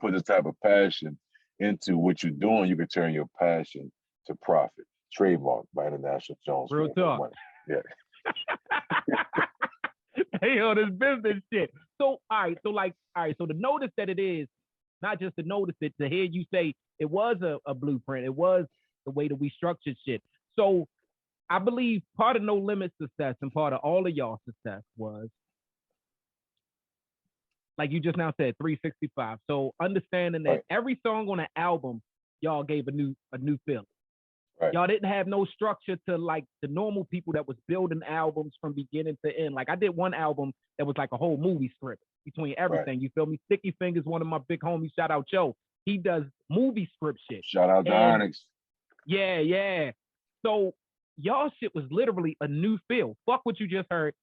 put this type of passion into what you're doing, you can turn your passion to profit. Trademark by International Jones. Real talk. Yeah. Hey, yo, this business shit. So, all right. So to notice that it is, not just to notice it, to hear you say it was a blueprint. It was the way that we structured shit. So I believe part of No Limit success and part of all of y'all success was, like you just now said, 365. So understanding that every song on an album, y'all gave a new feel. Right. Y'all didn't have no structure to like the normal people that was building albums from beginning to end. Like I did one album that was like a whole movie script between everything. Right. You feel me? Sticky Fingers, one of my big homies, shout out Joe. He does movie script shit. Shout out to Onyx. Yeah. So y'all shit was literally a new feel. Fuck what you just heard.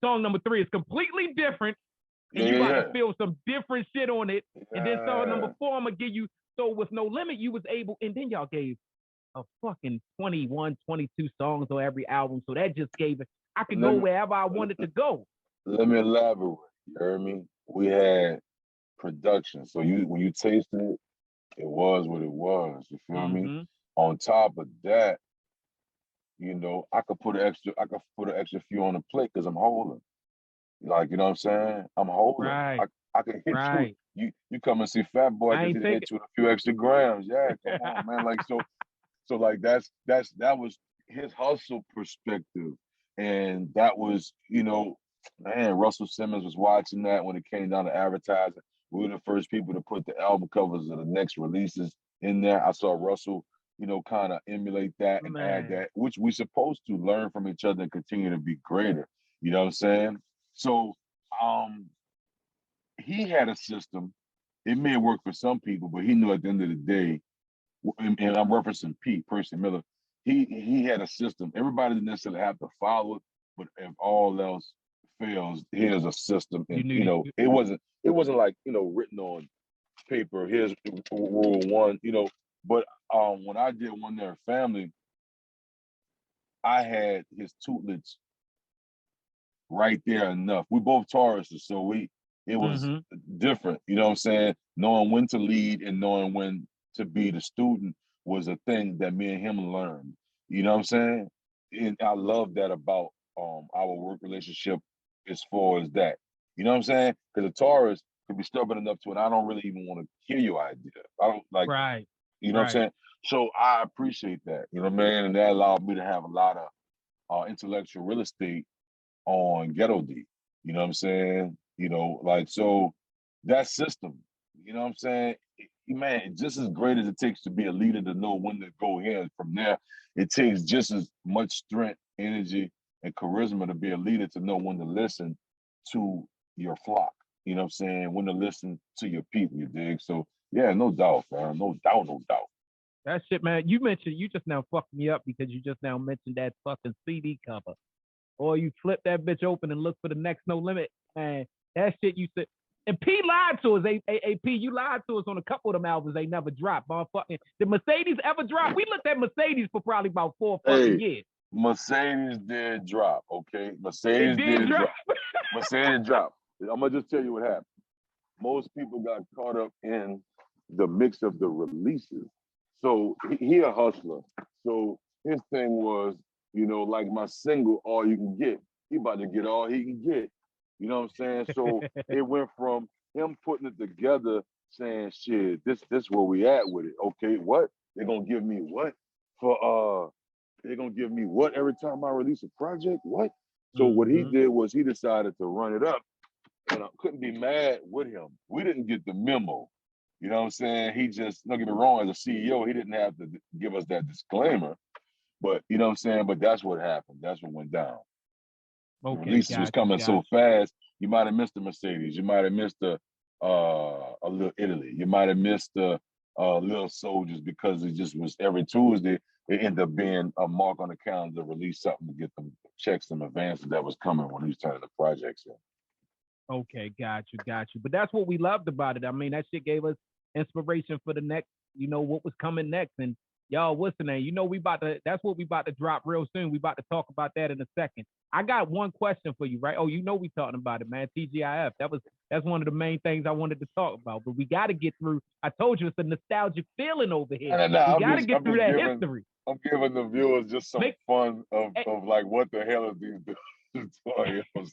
Song number 3 is completely different. And you got to feel some different shit on it. And then song number 4, I'm going to give you. So with No Limit, you was able, and then y'all gave a fucking 21, 22 songs on every album. So that just gave it, I could go wherever I wanted to go. Let me elaborate. You heard me? We had production. So when you tasted it, it was what it was. You feel me? On top of that, you know, I could put an extra few on the plate because I'm holding. Like, you know what I'm saying? I'm holding. Right. I can hit you. You come and see Fat Boy, I can hit you with a few extra grams. Yeah, come on, man. Like so like that was his hustle perspective. And that was, you know, man, Russell Simmons was watching that when it came down to advertising. We were the first people to put the album covers of the next releases in there. I saw Russell, you know, kind of emulate that and add that, which we're supposed to learn from each other and continue to be greater. You know what I'm saying? So he had a system. It may work for some people, but he knew at the end of the day, and I'm referencing Pete, Percy Miller, he had a system. Everybody didn't necessarily have to follow it, but if all else fails, here's a system. And you know, it wasn't like, you know, written on paper, here's rule 1, you know. But when I did One There Family, I had his tutelage right there enough. We both Tauruses, so it was different. You know what I'm saying? Knowing when to lead and knowing when to be the student was a thing that me and him learned. You know what I'm saying? And I love that about our work relationship as far as that. You know what I'm saying? Because a Taurus can be stubborn enough to, and I don't really even want to hear your idea. I don't like, you know what I'm saying? So I appreciate that, you know what I mean? And that allowed me to have a lot of intellectual real estate on Ghetto D. You know what I'm saying? You know, like, so that system, you know what I'm saying? Man, just as great as it takes to be a leader to know when to go here, from there, it takes just as much strength, energy, and charisma to be a leader to know when to listen to your flock. You know what I'm saying? When to listen to your people, you dig? So, yeah, no doubt, man. No doubt. That shit, man. You just now fucked me up because you just now mentioned that fucking CD cover. Or you flip that bitch open and look for the next No Limit. And that shit you said. And P lied to us. AP, you lied to us on a couple of them albums they never dropped. Motherfucking, did Mercedes ever drop? We looked at Mercedes for probably about 4 fucking years. Mercedes did drop, okay? Mercedes did drop. Mercedes dropped. I'm going to just tell you what happened. Most people got caught up in the mix of the releases. So he a hustler. So his thing was, you know, like my single, All You Can Get. He about to get all he can get. You know what I'm saying? So it went from him putting it together, saying, shit, this where we at with it. Okay, what? They're gonna give me what? They're gonna give me what every time I release a project? What? So what he did was he decided to run it up. And I couldn't be mad with him. We didn't get the memo. You know what I'm saying? He just, don't get me wrong, as a CEO, he didn't have to give us that disclaimer. But you know what I'm saying? But that's what happened. That's what went down. Okay, the releases was coming so fast. You might have missed the Mercedes. You might have missed a Little Italy. You might have missed the Little Soldiers because it just was every Tuesday. It ended up being a mark on the calendar to release something to get them checks, some advances that was coming when he was turning the projects in. Okay, got you. But that's what we loved about it. I mean, that shit gave us inspiration for the next, you know, what was coming next. And Yo, what's the name? You know, that's what we about to drop real soon. We about to talk about that in a second. I got one question for you, right? Oh, you know we talking about it, man. TGIF. That's one of the main things I wanted to talk about. But we got to get through. I told you it's a nostalgic feeling over here. We got to get through that history. I'm giving the viewers just some fun of like what the hell is these dudes doing? You know what I'm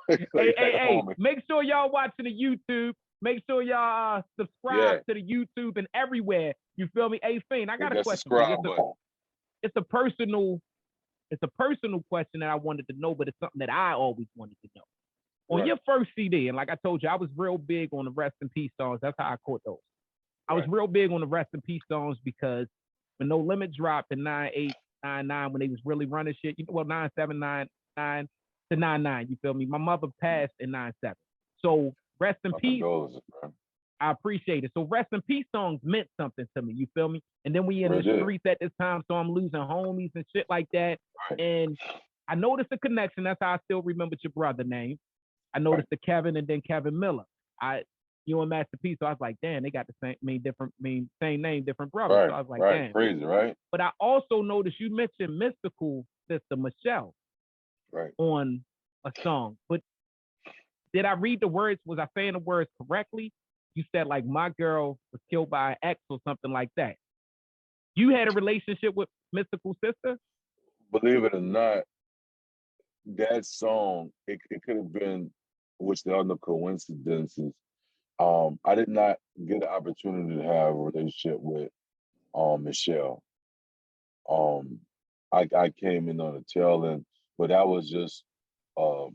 saying? Hey, make sure y'all watching the YouTube. Make sure y'all subscribe to the YouTube and everywhere. You feel me? Hey, Fiend, I got a question for you. It's a personal question that I wanted to know, but it's something that I always wanted to know. On your first CD, and like I told you, I was real big on the Rest in Peace songs. That's how I caught those. I was real big on the Rest in Peace songs because when No Limit dropped in 98, 99, when they was really running shit, 97, 99 to 99, you feel me? My mother passed in 97. So Rest in Peace, I appreciate it. So Rest in Peace songs meant something to me, you feel me? And then we in the streets at this time, so I'm losing homies and shit like that. And I noticed a connection. That's how I still remembered your brother name. I noticed the Kevin and then Kevin Miller. You and Master P, so I was like, damn, they got the same name, different brothers. So I was like, damn. Crazy, right? But I also noticed you mentioned Mystical sister Michelle on a song. But did I read the words? Was I saying the words correctly? You said like my girl was killed by an ex or something like that. You had a relationship with Mystical sister? Believe it or not, that song, it could have been, which there are no coincidences. I did not get the opportunity to have a relationship with Michelle. I came in on the tail end, but that was just a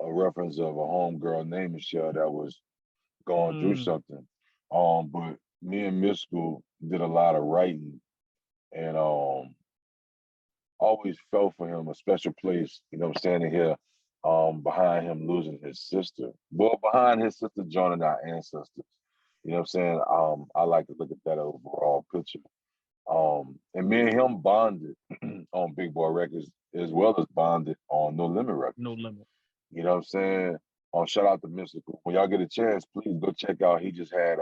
reference of a homegirl named Michelle that was going through something. But me and Mystical did a lot of writing, and always felt for him a special place, standing here behind him losing his sister. Well, behind his sister joining our ancestors. You know what I'm saying? I like to look at that overall picture. And me and him bonded on Big Boy Records as well as bonded on No Limit Records. No Limit. You know what I'm saying? Shout out to Mystical. When y'all get a chance, please go check out. He just had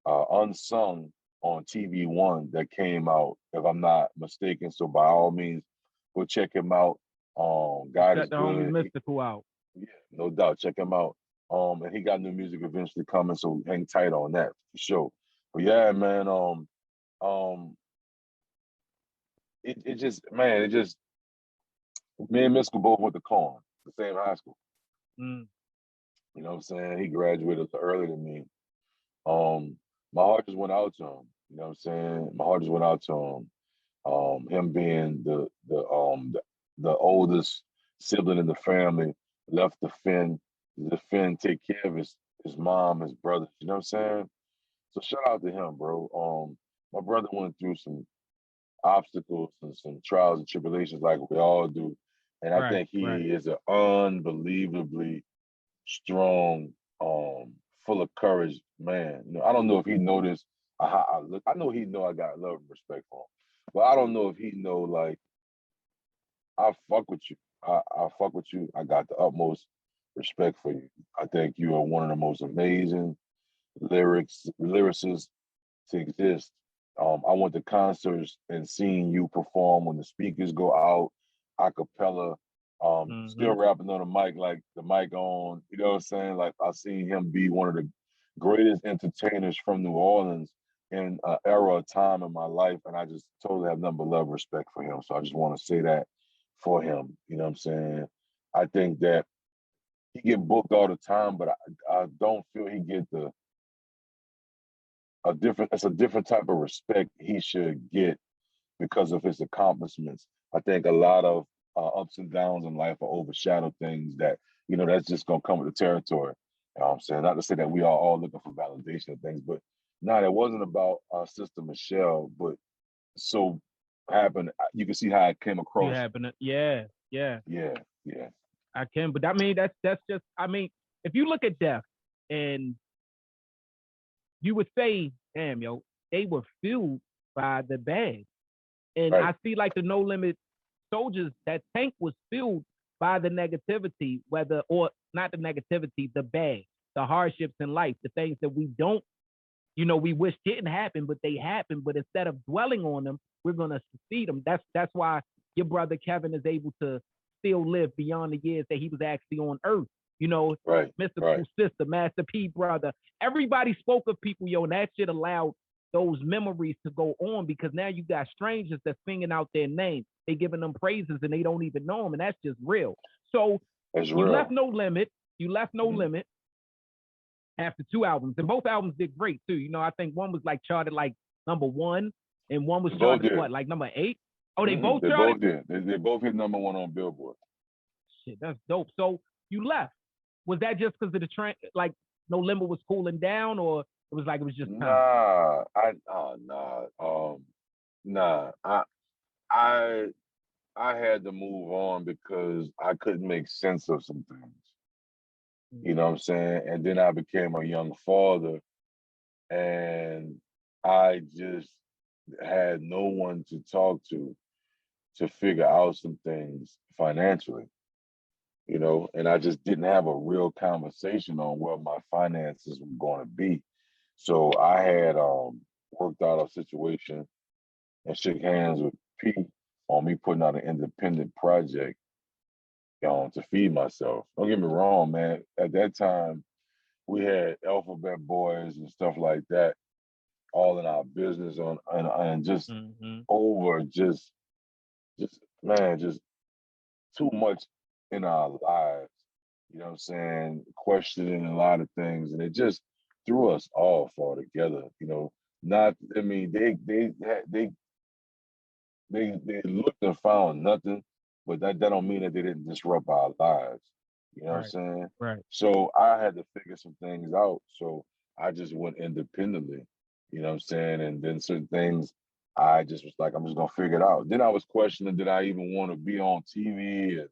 a Unsung on TV One that came out, if I'm not mistaken. So by all means, go check him out. God is good. Mystical out. Yeah, no doubt. Check him out. And he got new music eventually coming, so hang tight on that for sure. But yeah, man, it just me and Mystical both went to Corn, the same high school. You know what I'm saying? He graduated earlier than me. My heart just went out to him. You know what I'm saying? My heart just went out to him. Him being the oldest sibling in the family, left the FIEND take care of his mom, his brothers. You know what I'm saying? So shout out to him, bro. My brother went through some obstacles and some trials and tribulations like we all do. And I think he is an unbelievably strong, full of courage man. I don't know if he noticed how I look. I know he know I got love and respect for him. But I don't know if he know, like, I fuck with you. I fuck with you. I got the utmost respect for you. I think you are one of the most amazing lyricists to exist. I went to concerts and seeing you perform when the speakers go out, a cappella, still rapping on the mic, like the mic on, you know what I'm saying? Like, I seen him be one of the greatest entertainers from New Orleans in an era of time in my life, and I just totally have nothing but love and respect for him. So I just want to say that for him, you know what I'm saying? I think that he get booked all the time, but I don't feel he get it's a different type of respect he should get because of his accomplishments. I think a lot of ups and downs in life will overshadow things that, that's just gonna come with the territory. You know what I'm saying? Not to say that we are all looking for validation of things, but it wasn't about our sister Michelle, but so happened, you can see how it came across. Yeah. I can, but I mean, that's just, I mean, if you look at Death and you would say, damn, yo, they were fueled by the bag. And I see like the No Limit soldiers, that Tank was fueled by the negativity, or not the negativity, the bag, the hardships in life, the things that we don't you know, we wish didn't happen, but they happen. But instead of dwelling on them, we're gonna succeed them. That's why your brother Kevin is able to still live beyond the years that he was actually on Earth. You know, Right. Mystical Sister, Master P brother. Everybody spoke of people, yo, and that shit allowed those memories to go on, because now you got strangers that's singing out their name. They giving them praises and they don't even know them, and that's just real. So you left No Limit. You left No Limit after 2 albums, and both albums did great too. You know, I think one was like charted like #1, and one was charted what, like #8? Oh, they both charted? Both did. They both hit #1 on Billboard. Shit, that's dope. So you left. Was that just because of the trend? Like No Limit was cooling down, or it was like it was just time? Nah. I had to move on because I couldn't make sense of some things. You know what I'm saying? And then I became a young father, and I just had no one to talk to figure out some things financially, you know, and I just didn't have a real conversation on what my finances were going to be. So I had worked out a situation and shook hands with Pete on me putting out an independent project to feed myself. Don't get me wrong, man. At that time, we had Alphabet Boys and stuff like that all in our business and just over just man, just too much in our lives. You know what I'm saying? Questioning a lot of things, and it just threw us off altogether. You know, not. I mean, they looked and found nothing, but that don't mean that they didn't disrupt our lives. You know what I'm saying? Right. So I had to figure some things out. So I just went independently. You know what I'm saying? And then certain things I just was like, I'm just gonna figure it out. Then I was questioning, did I even want to be on TV and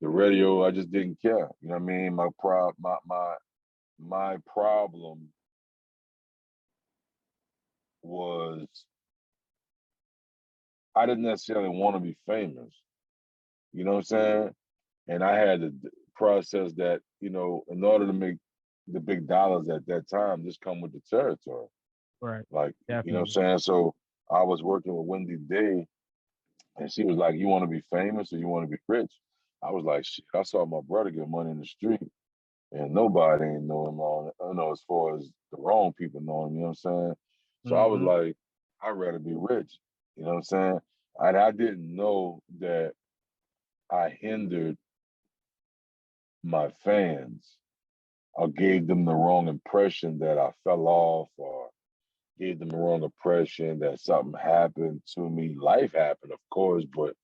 the radio? I just didn't care. You know what I mean? My problem was I didn't necessarily want to be famous. You know what I'm saying? And I had to process that, you know, in order to make the big dollars at that time, just come with the territory. Right. Like, Definitely. you know what I'm saying? So I was working with Wendy Day, and she was like, you want to be famous or you want to be rich? I was like, shit, I saw my brother get money in the street, and nobody ain't know him on, you know, as far as the wrong people know him, you know what I'm saying? So I was like, I'd rather be rich, you know what I'm saying? And I didn't know that I hindered my fans or gave them the wrong impression that I fell off, or gave them the wrong impression that something happened to me. Life happened, of course, but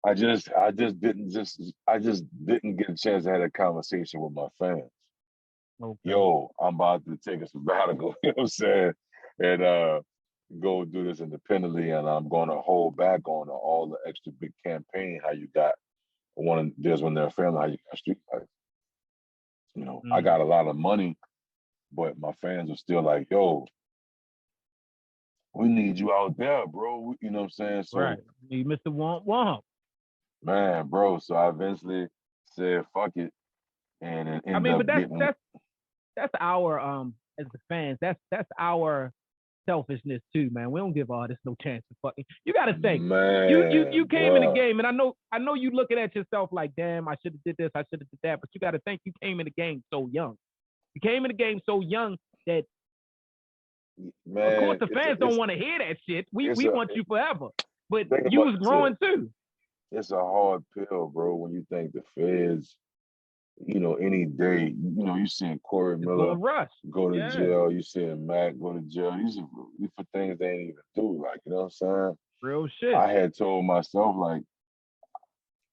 I just didn't get a chance to have a conversation with my fans. Okay. Yo, I'm about to take a sabbatical, you know what I'm saying? And go do this independently, and I'm gonna hold back on all the extra big campaign how you got there's when they're a family, how you got street life. You know, I got a lot of money, but my fans are still like, yo, we need you out there, bro. You know what I'm saying? So right. You Mr. Womp. Man, bro. So I eventually said, fuck it. And it ended up getting that's our as the fans, that's our selfishness too, man. We don't give artists no chance to fucking. You gotta think. Man, you came in the game, and I know you looking at yourself like, damn, I should have did this, I should have did that. But you gotta think, you came in the game so young. You came in the game so young that, man, of course, the fans don't want to hear that shit. We want you forever. But you was growing too. It's a hard pill, bro, when you think the feds, you know, any day, you know, you seeing Corey Miller go to jail, you seeing Mac go to jail. These are for things they ain't even do. Like, you know what I'm saying? Real shit. I had told myself, like,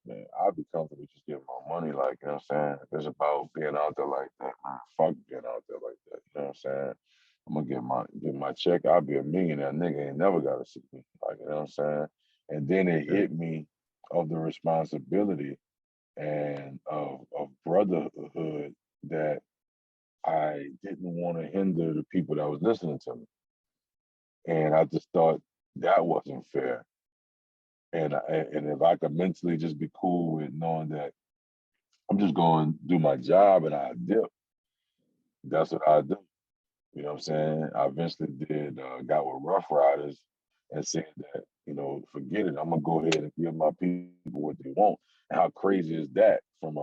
man, I'd be comfortable just getting my money. Like, you know what I'm saying? If it's about being out there like that, man, fuck being out there like that. You know what I'm saying? I'm gonna get my check. I'll be a millionaire. Nigga ain't never gotta see me. Like, you know what I'm saying? And then it hit me of the responsibility and of brotherhood that I didn't want to hinder the people that was listening to me. And I just thought that wasn't fair. And if I could mentally just be cool with knowing that I'm just going to do my job and I dip, that's what I do. You know what I'm saying? I eventually got with Rough Riders and said that, forget it. I'm gonna go ahead and give my people what they want. And how crazy is that from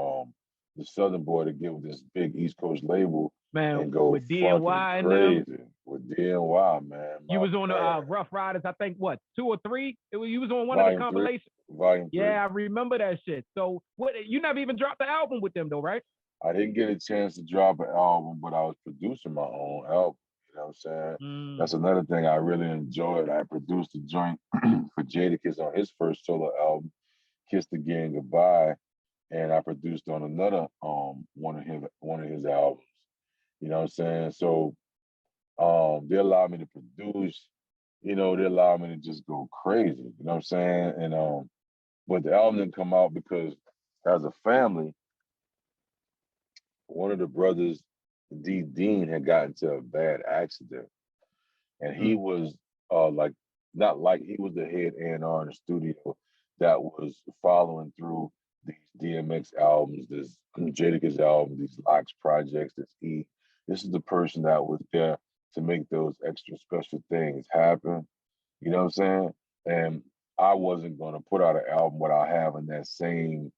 the Southern boy to get with this big East Coast label Man, and go with fucking DNY and them, crazy with DNY, man, you my was on the man. Rough Riders, I think, what, 2 or 3? You was on one of the Volume 3, compilations. Volume 3. Yeah, I remember that shit. So what? You never even dropped the album with them though, right? I didn't get a chance to drop an album, but I was producing my own album. You know what I'm saying? Mm. That's another thing I really enjoyed. I produced a joint for Jadakiss on his first solo album, Kiss the Gang Goodbye, and I produced on another one of his albums. You know what I'm saying? So they allowed me to produce, they allowed me to just go crazy. You know what I'm saying? And but the album didn't come out because as a family, one of the brothers, D Dean, had gotten into a bad accident, and he Mm. was like not like he was the head A&R in the studio that was following through these DMX albums, this Jadakiss album, these Locks projects, this E. This is the person that was there to make those extra special things happen. You know what I'm saying? And I wasn't gonna put out an album without having that same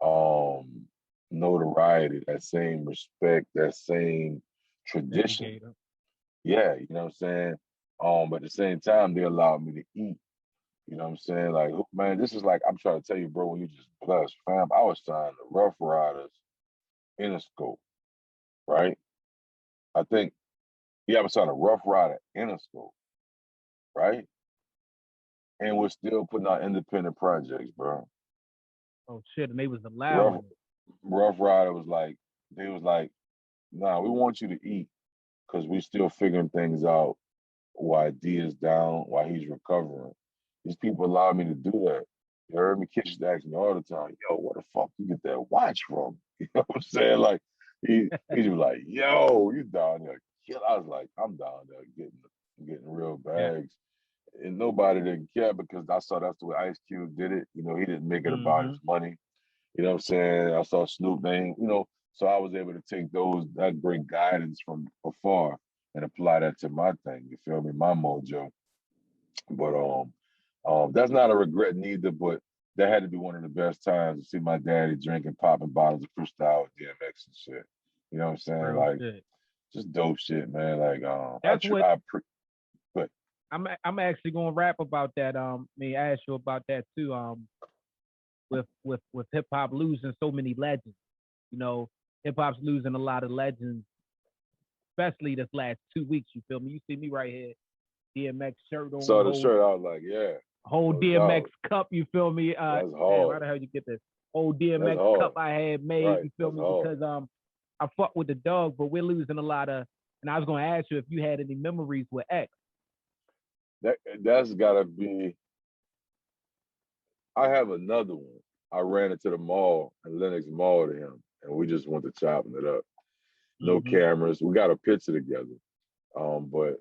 um notoriety, that same respect, that same tradition. Educator. Yeah, you know what I'm saying? But at the same time, they allowed me to eat. You know what I'm saying? Like, man, this is like I'm trying to tell you, bro, when you just blessed, fam. I was signed to Rough Riders, Interscope, right? I think, yeah, I was signed to Rough Rider, Interscope, right? And we're still putting out independent projects, bro. Oh shit, and they was Rough allowing it. Rough Rider was like, they was like, nah, we want you to eat because we still figuring things out why D is down, why he's recovering. These people allow me to do that. You heard me kids ask me all the time, yo, where the fuck you get that watch from? You know what I'm saying? Like he's like, yo, you down there. I was like, I'm down there getting real Yeah. bags. And nobody didn't care because I saw that's the way Ice Cube did it. He didn't make it about Mm-hmm. his money. You know what I'm saying? I saw Snoop name, so I was able to take that great guidance from afar and apply that to my thing. You feel me? My mojo. But that's not a regret neither. But that had to be one of the best times to see my daddy drinking, popping bottles of Cristal with DMX and shit. You know what I'm saying? Real Like shit. just dope shit, man. Like That's what but I'm actually gonna rap about that. Me ask you about that too. With hip hop losing so many legends. You know, hip hop's losing a lot of legends, especially this last 2 weeks. You feel me? You see me right here, DMX shirt on, saw the shirt. I was like, yeah, whole no DMX doubt. cup. You feel me? That's Damn, how hard. the hell you get this whole That's DMX cup hard. I had made? Right. You feel That's me? hard. Because I fuck with the dog, but we're losing a lot of. And I was gonna ask you if you had any memories with X. That's gotta be. I have another one. I ran into the mall in Lenox Mall to him, and we just went to chopping it up. No Mm-hmm. cameras. We got a picture together, but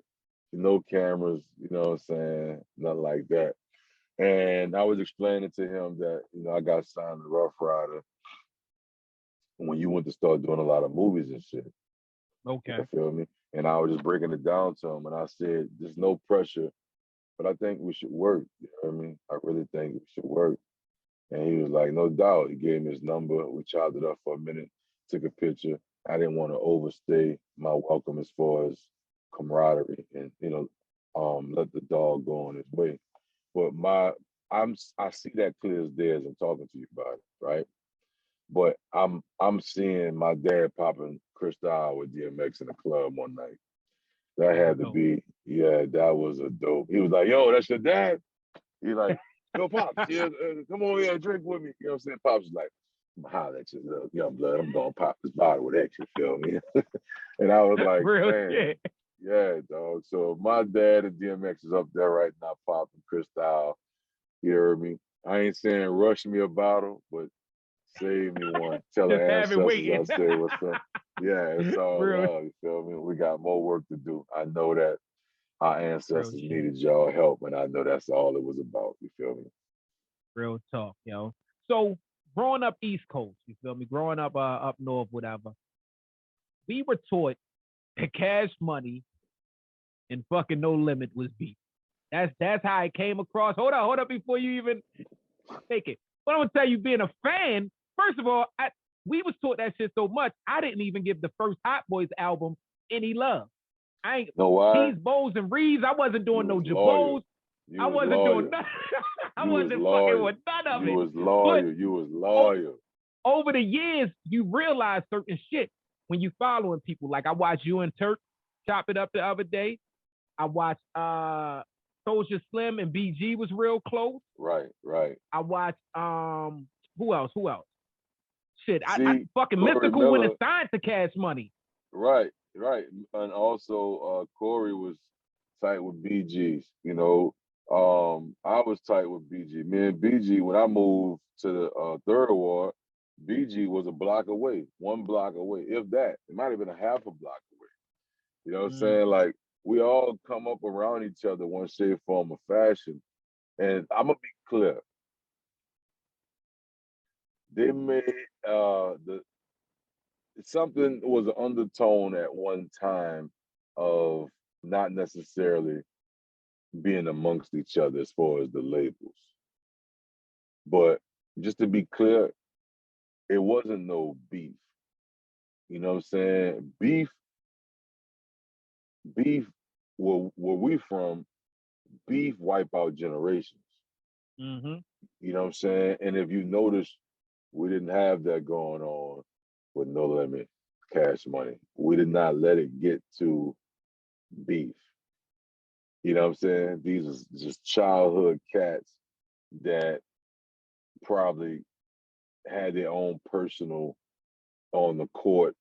no cameras. You know what I'm saying? Nothing like that. And I was explaining to him that I got signed to Rough Rider when you went to start doing a lot of movies and shit. Okay. You feel me? And I was just breaking it down to him, and I said, "There's no pressure, but I think we should work." You know what I mean? I really think we should work. And he was like, no doubt. He gave me his number. We chopped it up for a minute, took a picture. I didn't want to overstay my welcome as far as camaraderie and, let the dog go on his way. But I see that clear as day as I'm talking to you about it, right? But I'm seeing my dad popping Cristal with DMX in the club one night. That That's had to dope. be, yeah, that was a dope. He was like, yo, that's your dad? He like, yo, Pops, yeah, come on here and drink with me. You know what I'm saying? Pops was like, I'm gonna holler at you, little young blood. I'm gonna pop this bottle with X, you feel me? And I was like, Real man, shit. yeah, dog. So my dad and DMX is up there right now, popping Cristal. You heard me? I ain't saying rush me a bottle, but save me one. Tell the Just have it ancestors waiting. I say what's up. Yeah, it's all real, love. You feel me? We got more work to do. I know that our real ancestors shit. needed y'all help, and I know that's all it was about. You feel me? Real talk, yo. So growing up East Coast, you feel me? Growing up up north, whatever. We were taught Cash Money and fucking No Limit was beef. That's how it came across. Hold up before you even take it. But I'm gonna tell you, being a fan, first of all, we was taught that shit so much, I didn't even give the first Hot Boys album any love. I ain't know why? These Bows and Reeds, I wasn't doing no Jabos. I wasn't doing nothing. I wasn't fucking with none of it. You was loyal. You was loyal. Over the years, you realize certain shit when you following people. Like I watched you and Turk chop it up the other day. I watched Soulja Slim and BG was real close. Right. I watched who else? Shit, See, I fucking Corey Mystical Miller, went and signed to Cash Money. Right. And also Corey was tight with BGs, you know. I was tight with BG. Me and BG, when I moved to the third ward, BG was a block away, 1 block away, if that. It might have been a half a block away. You know what I'm saying? Like, we all come up around each other, one shape, form, or fashion. And I'm gonna be clear. They made something was an undertone at one time of not necessarily being amongst each other as far as the labels. But just to be clear, it wasn't no beef. You know what I'm saying? Beef, where we from, beef wipe out generations. Mm-hmm. You know what I'm saying? And if you notice, we didn't have that going on with No Limit, Cash Money. We did not let it get to beef. You know what I'm saying? These are just childhood cats that probably had their own personal on the court,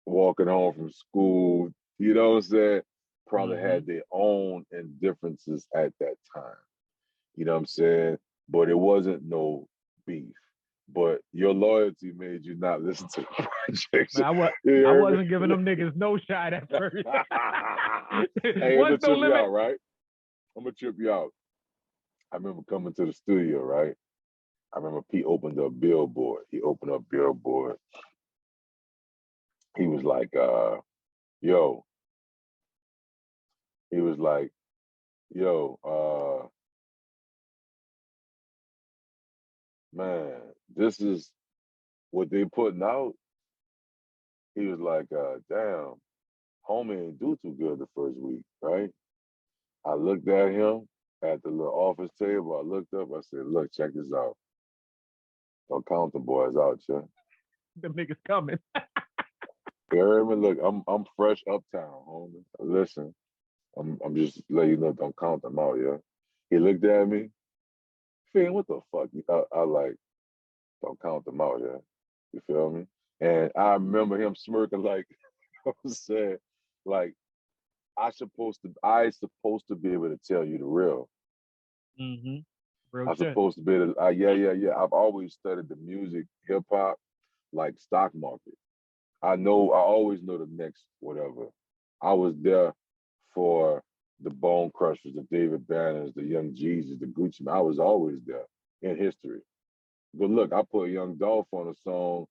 walking home from school. You know what I'm saying? Probably had their own indifferences at that time. You know what I'm saying? But it wasn't no beef. But your loyalty made you not listen to the projects. Man, I wasn't giving them niggas no shot at first. Hey, I'm gonna trip you out, right? I'm gonna trip you out. I remember coming to the studio, right? I remember Pete opened up Billboard. He opened up Billboard. He was like, yo. He was like, yo, man, this is what they putting out. He was like, damn, homie ain't do too good the first week, right? I looked at him at the little office table. I looked up, I said, look, check this out. Don't count the boys out, yeah. The niggas coming. You heard me? Look, I'm fresh uptown, homie. Listen, I'm just letting you know, don't count them out, yeah. He looked at me, Fiend, what the fuck? I like, don't count them out, yeah. You feel me? And I remember him smirking like, I was saying, like, I supposed to be able to tell you the real. Mm-hmm. I'm supposed to be able to, yeah. I've always studied the music, hip hop, like stock market. I always know the next whatever. I was there for the Bone Crushers, the David Banners, the Young Jeezus, the Gucci. I was always there in history. But look, I put Young Dolph on a song,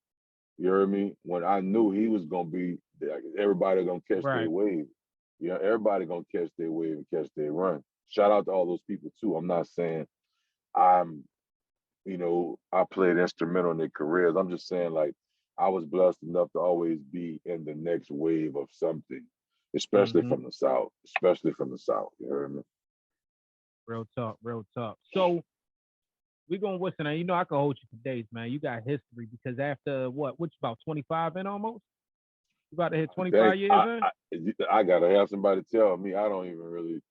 you heard me, when I knew he was gonna be, everybody gonna catch their wave. You know, everybody gonna catch their wave and catch their run. Shout out to all those people too. I'm not saying I played instrumental in their careers. I'm just saying, like, I was blessed enough to always be in the next wave of something, especially from the South. You heard me? Real talk. So we're gonna listen. Now, you know I can hold you for days, man. You got history because after which about 25 in almost? You about to hit 25 years in? I gotta have somebody tell me. I don't even really.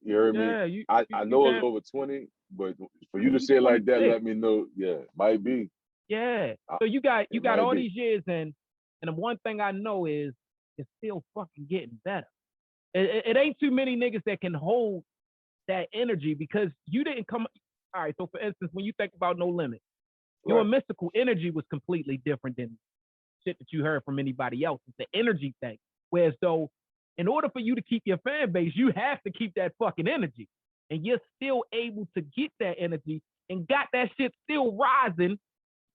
You heard me? I know it's over 20, but for you to say it like that, let me know. Yeah, might be. Yeah. So you got all these years in, and the one thing I know is it's still fucking getting better. It ain't too many niggas that can hold that energy because you didn't come. All right. So for instance, when you think about No Limit, your mystical energy was completely different than shit that you heard from anybody else. It's the energy thing. Whereas though, in order for you to keep your fan base, you have to keep that fucking energy. And you're still able to get that energy and got that shit still rising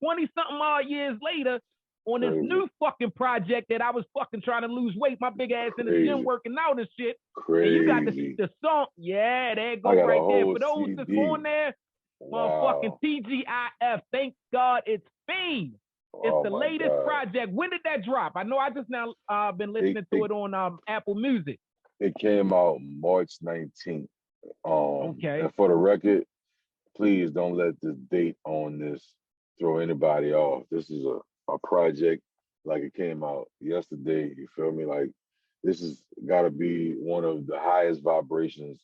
20-something odd years later on this new fucking project that I was fucking trying to lose weight, my big ass in the gym working out and shit. And you got the song. Yeah, there it go right there. For those that's on there, motherfucking TGIF. Thank God it's FIEND. It's the latest project. When did that drop? I know I just now been listening to it on Apple Music. It came out March 19th. Okay. And for the record, please don't let this date on this throw anybody off. This is a project like it came out yesterday. You feel me? Like this has got to be one of the highest vibrations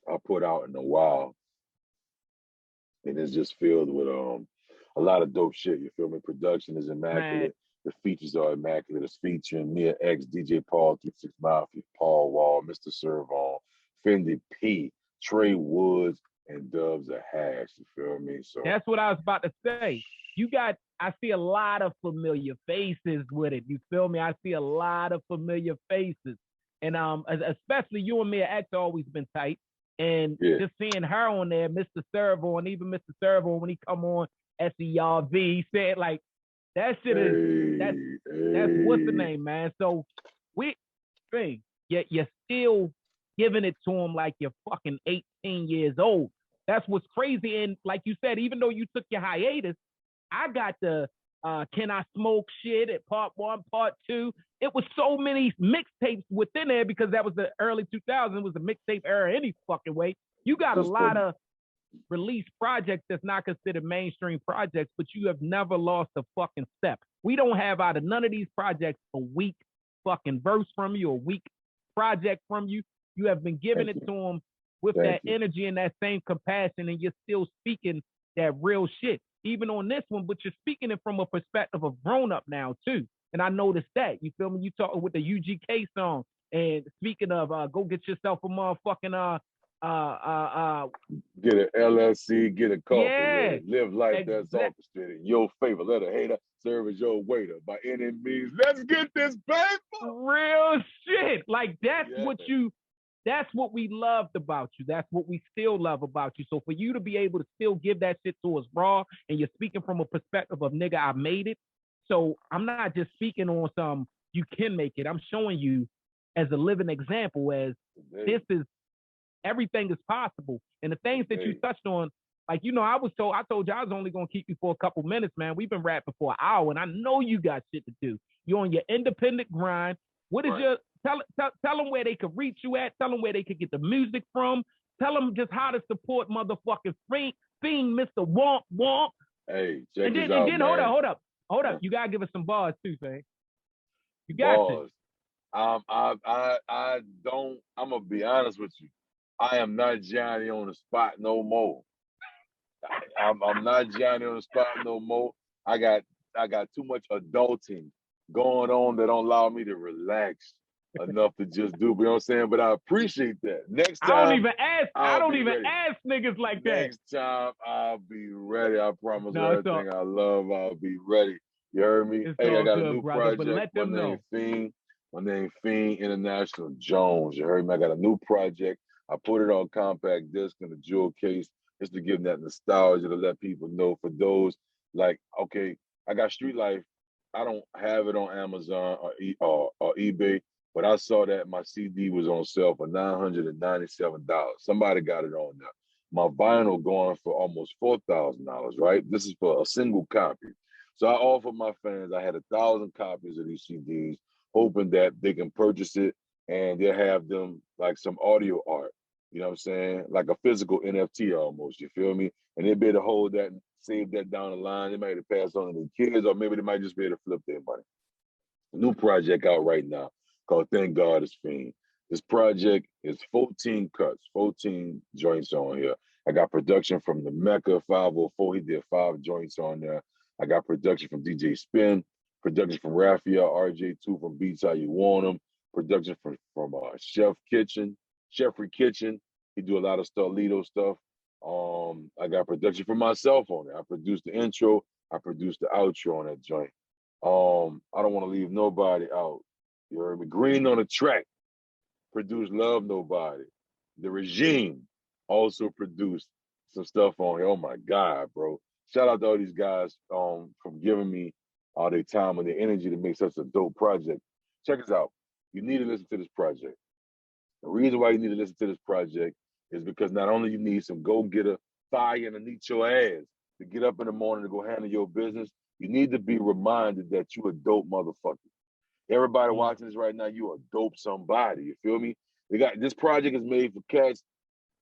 I put out in a while. And it's just filled with a lot of dope shit. You feel me? Production is immaculate. Man. The features are immaculate. It's featuring Mia X, DJ Paul, 36 Mafia, Paul Wall, Mr. Servon, Fendi P, Trey Woods, and Dubs a Hash. You feel me? So that's what I was about to say. I see a lot of familiar faces with it. You feel me? I see a lot of familiar faces. And especially you and Mia X always been tight. And just seeing her on there, Mr. Servo, and even Mr. Servo, when he come on FEUD, said like, that shit is, that's what's the name, man? So you're still giving it to him like you're fucking 18 years old. That's what's crazy. And like you said, even though you took your hiatus, I got the Can I Smoke shit at Part 1, Part 2. It was so many mixtapes within there because that was the early 2000s. It was the mixtape era any fucking way. You got a lot of released projects that's not considered mainstream projects, but you have never lost a fucking step. We don't have out of none of these projects a weak fucking verse from you, a weak project from you. You have been giving it to them with that energy and that same compassion, and you're still speaking that real shit. Even on this one, but you're speaking it from a perspective of grown up now too. And I noticed that. You feel me? You talking with the UGK song. And speaking of go get yourself a motherfucking get an LLC, get a coffee, live life that's orchestrated in your favor. Let a hater serve as your waiter by any means. Let's get this paper. Real shit. Like that's what we loved about you. That's what we still love about you. So for you to be able to still give that shit to us raw, and you're speaking from a perspective of nigga, I made it. So I'm not just speaking on some you can make it. I'm showing you as a living example as this is everything is possible. And the things that you touched on, like, you know, I told you I was only gonna keep you for a couple minutes, man. We've been rapping for an hour, and I know you got shit to do. You're on your independent grind. What is your tell them where they could reach you at? Tell them where they could get the music from. Tell them just how to support motherfucking FIEND, Mr. Womp Womp. Hey, check this out, and then man. Hold up. You gotta give us some bars too, man. You got bars. I don't. I'm gonna be honest with you. I am not Johnny on the spot no more. I'm not Johnny on the spot no more. I got too much adulting going on that don't allow me to relax enough to just do. You know what I'm saying? But I appreciate that. Next time, I don't even ask niggas like that. Next time I'll be ready. I promise everything I love, I'll be ready. You heard me? Hey, I got a new project. But let them know. FIEND. My name FIEND International Jones. You heard me? I got a new project. I put it on compact disc in a jewel case just to give them that nostalgia, to let people know. For those like, okay, I got Street Life. I don't have it on Amazon or eBay, but I saw that my CD was on sale for $997. Somebody got it on there. My vinyl going for almost $4,000, right? This is for a single copy. So I offered my fans, I had 1,000 copies of these CDs, hoping that they can purchase it and they'll have them like some audio art, you know what I'm saying? Like a physical NFT almost, you feel me? And they'll be able to hold that and save that down the line. They might have to pass on to their kids, or maybe they might just be able to flip their money. New project out right now called Thank God It's FIEND. This project is 14 cuts, 14 joints on here. I got production from the Mecca 504. He did 5 joints on there. I got production from DJ Spin, production from Raphael RJ2 from Beats How You Want Them, production from Chefry Kitchen. He do a lot of Starlito stuff. I got production from myself on it. I produced the intro. I produced the outro on that joint. I don't want to leave nobody out. You heard me? Green on the Track produced Love Nobody. The Regime also produced some stuff on here. Oh my God, bro. Shout out to all these guys from giving me all their time and their energy to make such a dope project. Check us out. You need to listen to this project. The reason why you need to listen to this project is because not only you need some go-getter fire underneath your ass to get up in the morning to go handle your business, you need to be reminded that you a dope motherfucker. Everybody watching this right now, you a dope somebody. You feel me? They got this project is made for cats.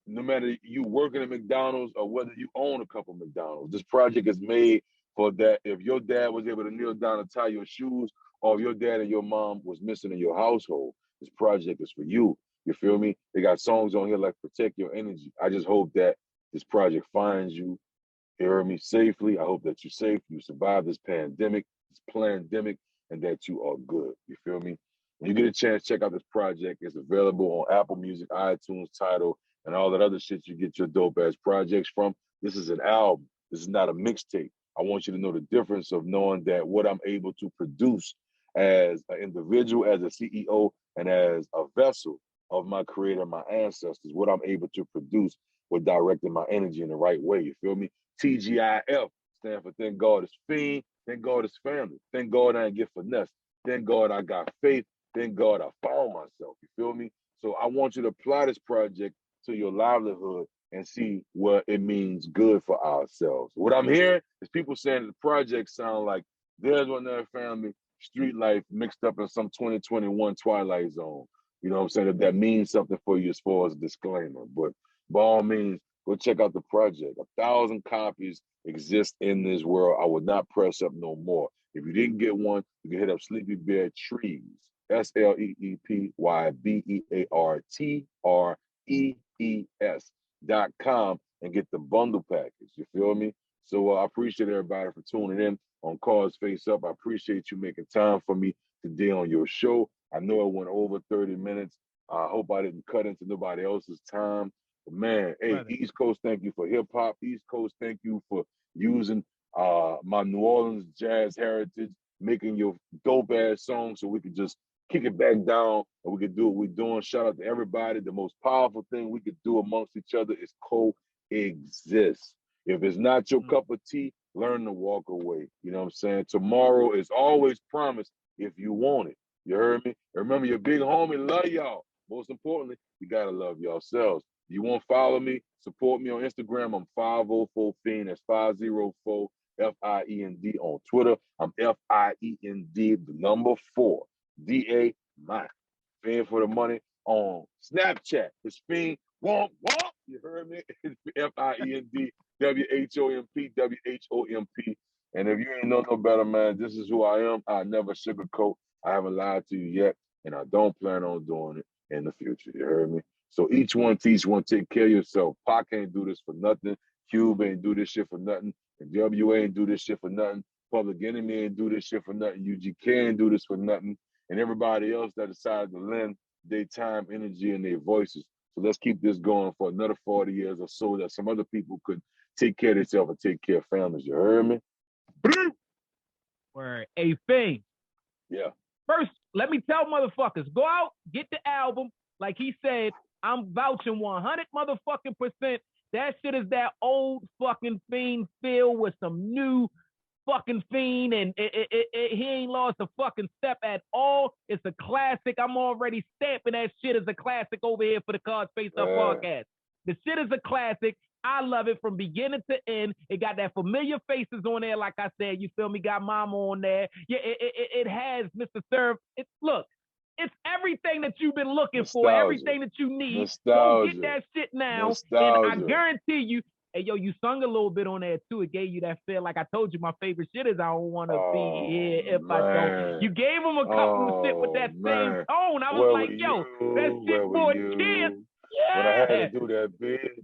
No matter you working at McDonald's or whether you own a couple McDonald's, this project is made for that. If your dad was able to kneel down and tie your shoes, or if your dad and your mom was missing in your household, this project is for you. You feel me? They got songs on here like Protect Your Energy. I just hope that this project finds you, you hear me, safely. I hope that you're safe, you survive this pandemic, this plandemic, and that you are good. You feel me? When you get a chance, check out this project. It's available on Apple Music, iTunes, Tidal, and all that other shit you get your dope ass projects from. This is an album. This is not a mixtape. I want you to know the difference of knowing that what I'm able to produce as an individual, as a CEO, and as a vessel of my creator, my ancestors, what I'm able to produce with directing my energy in the right way. You feel me? TGIF stand for Thank God It's Fiend. Thank God It's Family. Thank God I ain't get finesse. Thank God I got faith. Thank God I found myself. You feel me? So I want you to apply this project to your livelihood and see what it means good for ourselves. What I'm hearing is people saying that the project sound like There's One Other Family, Street Life mixed up in some 2021 Twilight Zone. You know what I'm saying? If that means something for you as far as a disclaimer. But by all means, go check out the project. 1,000 copies exist in this world. I would not press up no more. If you didn't get one, you can hit up Sleepy Bear Trees, SleepyBearTrees.com and get the bundle package. You feel me? So I appreciate everybody for tuning in on Cause Face Up. I appreciate you making time for me today on your show. I know it went over 30 minutes. I hope I didn't cut into nobody else's time. But man, hey, brother. East Coast, thank you for hip hop. East Coast, thank you for using my New Orleans jazz heritage, making your dope ass songs so we could just kick it back down and we could do what we're doing. Shout out to everybody. The most powerful thing we could do amongst each other is coexist. If it's not your cup of tea, learn to walk away. You know what I'm saying? Tomorrow is always promised if you want it. You heard me? And remember, your big homie love y'all. Most importantly, you got to love yourselves. You want to follow me, support me on Instagram. I'm 504 Fiend. That's 504 FIEND on Twitter. I'm FIEND, the number 4. DA, my Fiend for the money on Snapchat. It's Fiend Womp Womp. You heard me? It's FIEND WHOMP. And if you ain't know no better, man, this is who I am. I never sugarcoat. I haven't lied to you yet, and I don't plan on doing it in the future. You heard me? So each one teach one, take care of yourself. Pac ain't do this for nothing. Cube ain't do this shit for nothing. And WA ain't do this shit for nothing. Public Enemy ain't do this shit for nothing. UGK ain't do this for nothing. And everybody else that decided to lend their time, energy, and their voices. So let's keep this going for another 40 years or so that some other people could take care of themselves and take care of families. You heard me? Word. Hey, Fiend. Yeah. First, let me tell motherfuckers, go out, get the album. Like he said, I'm vouching 100 motherfucking %. That shit is that old fucking Fiend feel with some new fucking Fiend, and he ain't lost a fucking step at all. It's a classic. I'm already stamping that shit as a classic over here for the Cause Face Up podcast. The shit is a classic. I love it from beginning to end. It got that familiar faces on there, like I said. You feel me? Got Mama on there. Yeah, it has Mr. Serve. Look, it's everything that you've been looking for, everything that you need. Go get that shit now. And I guarantee you, hey, yo, you sung a little bit on there, too. It gave you that feel. Like I told you, my favorite shit is I don't want to be here if I don't. You gave him a couple of shit with that same tone. I was like, yo, that shit more kids. Yeah. When I had to do that big,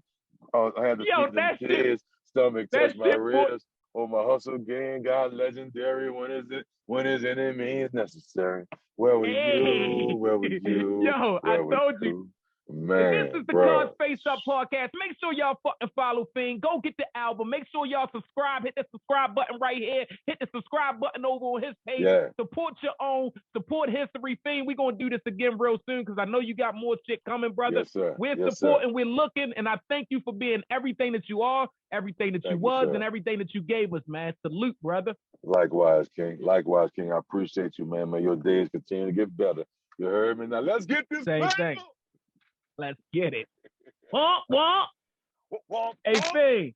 I had to feed them kids, stomach touch my ribs. Oh, my hustle gang got legendary. When is it? When is any means necessary? Where were you? Where were you? Yo, I told you. Man, This is the Cuz Face Up podcast. Make sure y'all fucking follow Fiend. Go get the album. Make sure y'all subscribe. Hit the subscribe button right here. Hit the subscribe button over on his page. Yeah. Support your own. Support History Fiend. We're going to do this again real soon because I know you got more shit coming, brother. Yes, sir. We're Yes, supporting. sir. We're looking. And I thank you for being everything that you are, everything that you was, and everything that you gave us, man. Salute, brother. Likewise, King. Likewise, King. I appreciate you, man. May your days continue to get better. You heard me? Now let's get this Same battle. thing. Let's get it. Womp, womp. Womp, Hey, womp. Fiend.